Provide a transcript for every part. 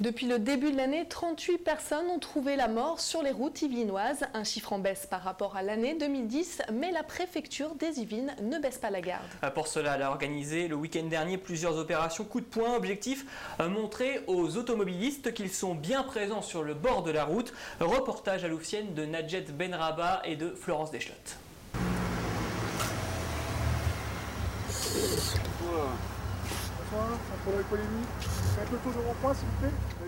Depuis le début de l'année, 38 personnes ont trouvé la mort sur les routes yvelinoises. Un chiffre en baisse par rapport à l'année 2010, mais la préfecture des Yvelines ne baisse pas la garde. Pour cela, elle a organisé le week-end dernier plusieurs opérations coup de poing. Objectif, montrer aux automobilistes qu'ils sont bien présents sur le bord de la route. Reportage à Louvciennes de Nadjet Benraba et de Florence Deschlottes.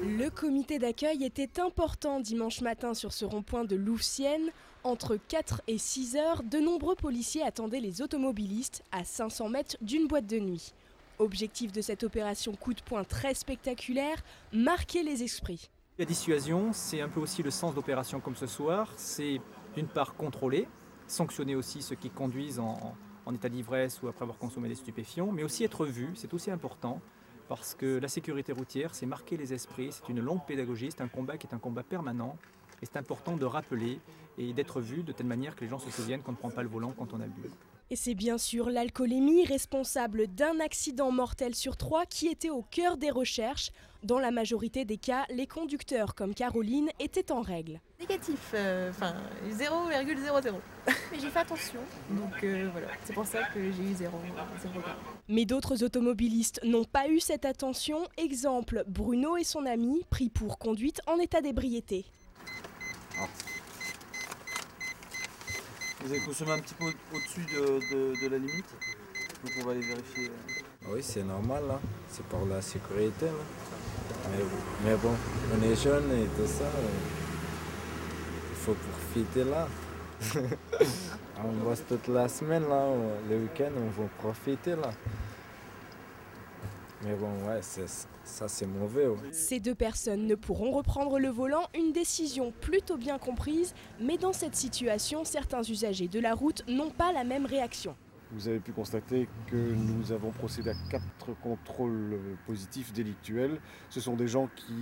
Le comité d'accueil était important dimanche matin sur ce rond-point de Louvciennes. Entre 4 et 6 heures, de nombreux policiers attendaient les automobilistes à 500 mètres d'une boîte de nuit. Objectif de cette opération coup de poing très spectaculaire, marquer les esprits. La dissuasion, c'est un peu aussi le sens d'opérations comme ce soir. C'est d'une part contrôler, sanctionner aussi ceux qui conduisent en état d'ivresse ou après avoir consommé des stupéfiants, mais aussi être vu, c'est aussi important, parce que la sécurité routière, c'est marquer les esprits, c'est une longue pédagogie, c'est un combat qui est un combat permanent, et c'est important de rappeler et d'être vu de telle manière que les gens se souviennent qu'on ne prend pas le volant quand on a bu. Et c'est bien sûr l'alcoolémie responsable d'un accident mortel sur 3 qui était au cœur des recherches. Dans la majorité des cas, les conducteurs comme Caroline étaient en règle. Négatif, 0,00. Mais j'ai fait attention, donc voilà, c'est pour ça que j'ai eu 0 cas. Mais d'autres automobilistes n'ont pas eu cette attention. Exemple, Bruno et son ami pris pour conduite en état d'ébriété. Ah. Vous avez consommé un petit peu au-dessus de la limite, donc on va aller vérifier. Oui, c'est normal, là. C'est pour la sécurité. Là. Mais bon, on est jeunes et tout ça. Il faut profiter là. On bosse toute la semaine, là. Le week-end, on va profiter là. Mais bon, ouais, ça c'est mauvais. Ouais. Ces deux personnes ne pourront reprendre le volant, une décision plutôt bien comprise, mais dans cette situation, certains usagers de la route n'ont pas la même réaction. Vous avez pu constater que nous avons procédé à 4 contrôles positifs délictuels. Ce sont des gens qui,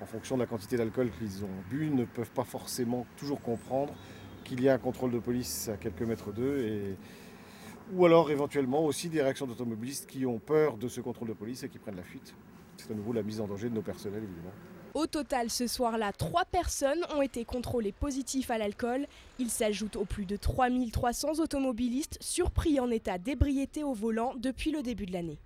en fonction de la quantité d'alcool qu'ils ont bu, ne peuvent pas forcément toujours comprendre qu'il y a un contrôle de police à quelques mètres d'eux. Ou alors éventuellement aussi des réactions d'automobilistes qui ont peur de ce contrôle de police et qui prennent la fuite. C'est à nouveau la mise en danger de nos personnels évidemment. Au total, ce soir-là, 3 personnes ont été contrôlées positives à l'alcool. Ils s'ajoutent aux plus de 3300 automobilistes surpris en état d'ébriété au volant depuis le début de l'année.